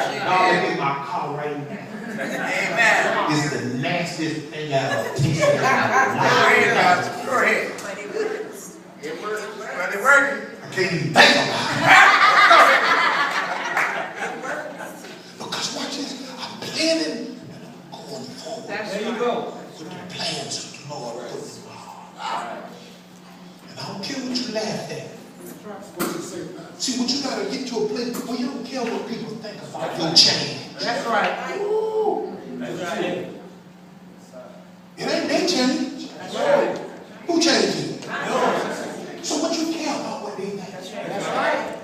Y'all look at my car right now. Amen. It's the nastiest thing I've ever tasted. Go ahead. But it works. It works. But it works. I can't even think about it. Because watch this. I'm planning and I'm going forward. There you go. With the plans of the Lord put in my heart. And I don't care what you laugh at. See, what you gotta get to a place where you don't care what people think about your change. That's right. Ooh. That's right. It ain't their change. That's right. Who changed it? So what you care about what they think? That's right.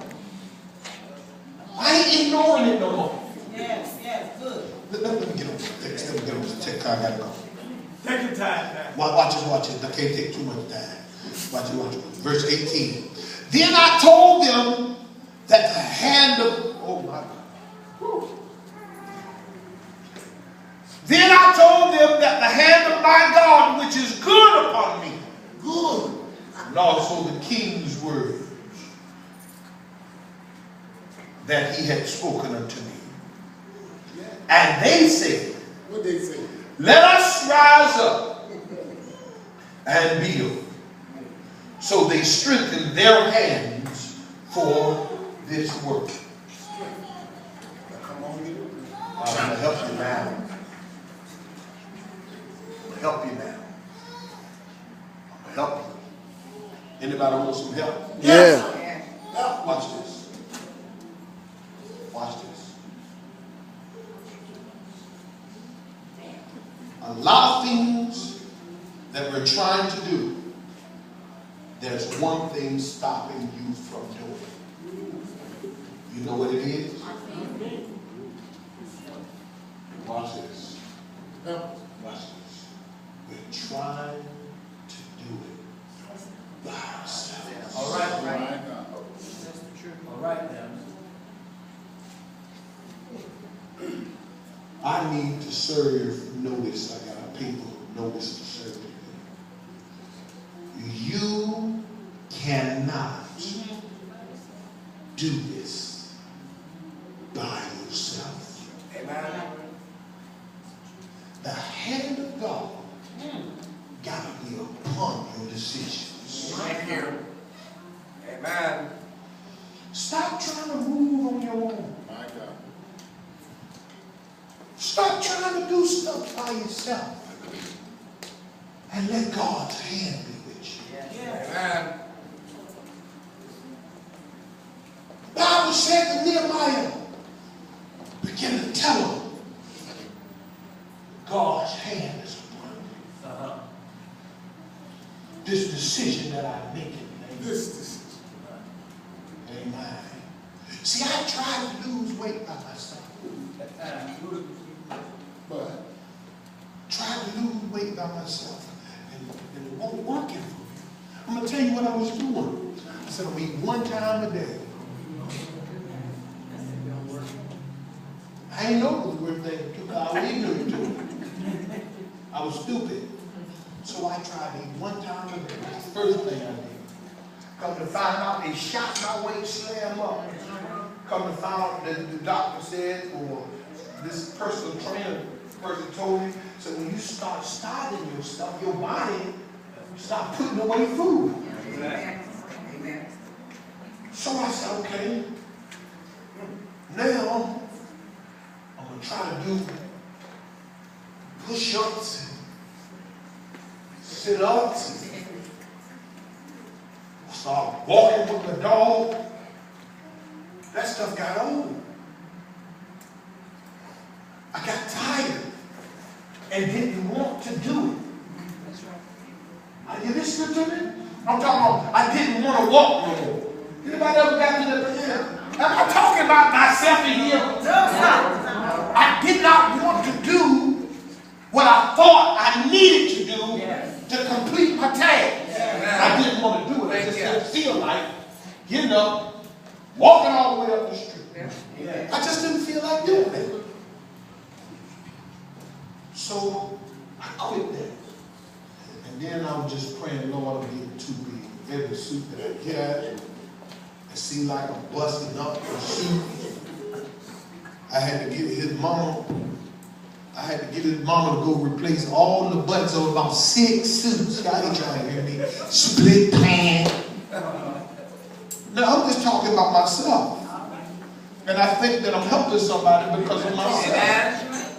I ain't ignoring it no more. Yes, yes, good. Let me get on the text. Let me get on the text. I gotta go. Take your time, man. Watch it. I can't take too much time. Watch it. Verse 18. Then I told them that the hand of, oh my God. Whew. Then I told them that the hand of my God, which is good upon me, good, and also the king's words that he had spoken unto me. And they said, what they say? let us rise up and build. So they strengthened their hands for this work. Come on, you. I'm going to help you now. I'm going to help you now. I'm going to help you. Anybody want some help? Yeah. Watch this. Watch this. A lot of things that we're trying to do, there's one thing stopping you from doing. You know what it is? Watch this. Watch this. We're trying to do it by ourselves. All right, right. All right, now. I need to serve notice. I got a people notice to serve today. You cannot do this by yourself. Amen. The hand of God got to be upon your decisions. Thank you. Amen. Stop trying to move on your own. My God. Stop trying to do stuff by yourself. And let God's hand be with you. Amen. The Bible said to Nehemiah, begin to tell him, God's hand is upon me. This decision that I'm making, This decision. amen. See, I tried to lose weight by myself. But Tried to lose weight by myself. And it wasn't working for me. I'm going to tell you what I was doing. I said, I'm eating one time a day. I ain't know it was worth thing to do. I was ignorant to it. I was stupid. So I tried to eat one time a day. That's the first thing I did. Come to find out, they shot my weight slam up. Come to find out that the doctor said, or this personal trainer person told me, so when you start starving yourself, your body start putting away food. Amen. Amen. So I said, okay, now I'm going to try to do push-ups, sit-ups, start walking with the dog. That stuff got old. I got tired and didn't want to do it. Are you listening to me? I'm talking about I didn't want to walk no more. Anybody ever got to that? Yeah. I'm talking about myself in here. I did not want to do what I thought I needed to do to complete my task. I didn't want to do it. I just didn't feel like getting up, walking all the way up the street. I just didn't feel like doing it. So I quit that. And then I was just praying, Lord, I'm getting too big. Every suit that I get at, it seemed like I'm busting up the suit. I had to get his mama to go replace all the buttons of about 6 suits. Y'all ain't trying to hear me. Split pants. No, I'm just talking about myself. And I think that I'm helping somebody because of myself.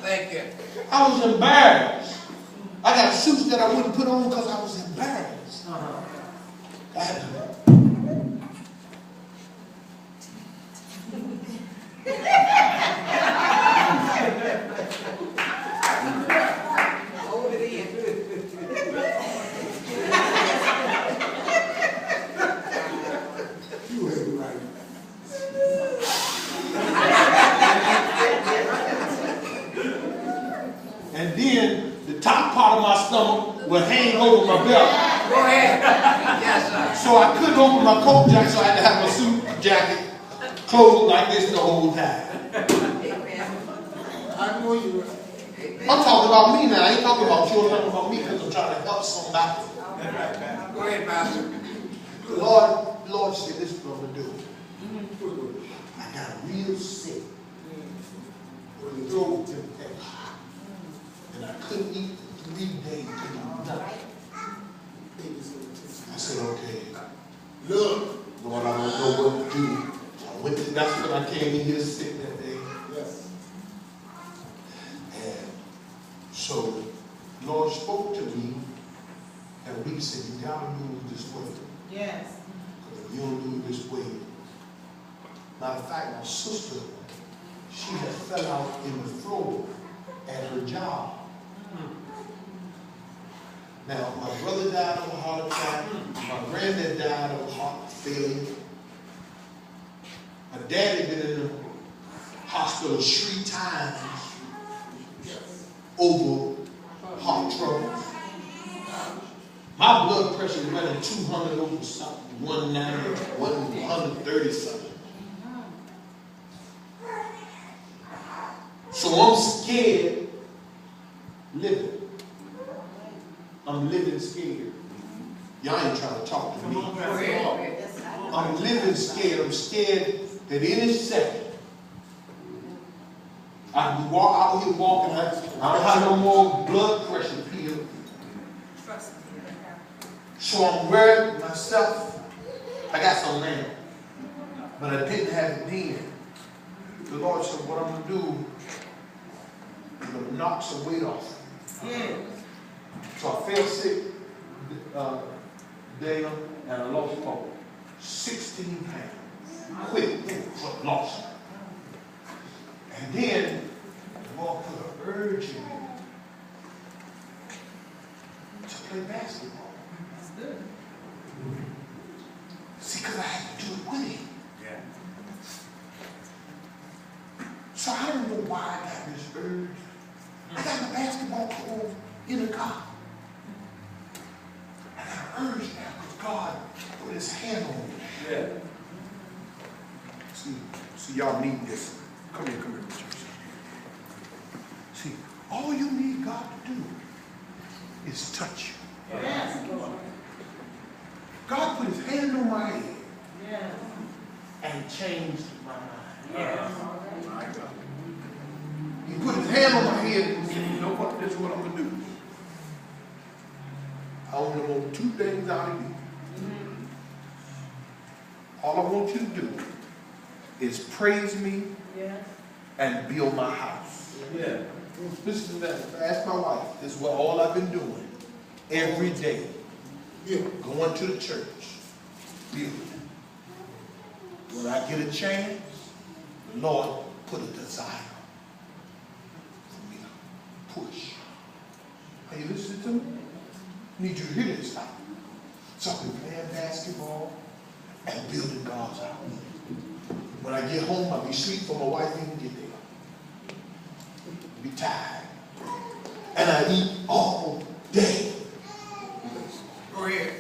Thank you. I was embarrassed. I got suits that I wouldn't put on because I was embarrassed. I had to. Hold it in. You ain't right. And then the top part of my stomach would hang over my belt. Go ahead. Yes, sir. So I couldn't open my coat jacket, so I had to have my suit jacket closed like this the whole time. I know you right. I'm talking about me now. I ain't talking about you. I'm talking about me because I'm trying to help somebody. Go ahead, Pastor. Lord said, this is what I'm going to do. I got real sick. With the throat infection. And I couldn't eat for 3 days. Couldn't eat nothing. I said, okay. Look, Lord, I don't know what to do. That's when I came in here sick that day. Yes. And so, Lord spoke to me, and we said, you got to move this way. Yes. Because if you don't do it this way. Matter of fact, my sister, she had fell out in the floor at her job. Now, my brother died of a heart attack. My granddad died of heart failure. My dad had been in the hospital 3 times over heart trouble. My blood pressure was running 200 over something, 190, 130 something. So I'm scared living. I'm living scared. Y'all ain't trying to talk to me. Go ahead. I'm living scared. I'm scared that any second I can walk out here walking. I don't have no more blood pressure pills. So I'm worried myself. I got some now, but I didn't have it then. The Lord said, what I'm going to do, I'm going to knock some weight off. Yeah. So I fell sick, Dana, and I lost about 16 pounds. Quick, lost. And then the Lord put an urge in me to play basketball. That's good. See, because I had to do it with him. Yeah. So I don't know why I got this urge. I got my basketball court in the car. I got an urge now because God put his hand on me. Yeah. See, y'all need this. Come here, church. See, all you need God to do is touch you. Yes, Lord. God put his hand on my head Yes. and changed my mind. Yes. He put his hand on my head and said, you know what, this is what I'm going to do. I only want 2 things out of you. All I want you to do is praise me Yes. and build my house. Yeah. This is that. Ask my wife. This is what all I've been doing every day. Yeah. Going to the church. Building. When I get a chance, the Lord put a desire for me to push. Are you listening to me? I need you to hear this now. So I've been playing basketball and building God's house. When I get home, I'll be asleep for my wife even get there. Be tired. And I eat all day. Go ahead.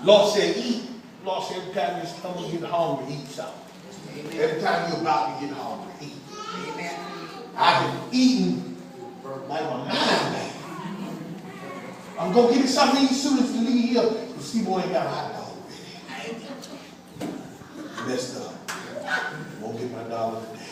Lord said eat. Lord said every time your stomach get hungry, eat something. Every time you're about to get hungry, eat. Amen. I've been eating like my mind back. I'm going to get something to eat as soon as we leave here. Because Steve-O ain't got a hot dog ready. Messed up. Won't get my dollar today.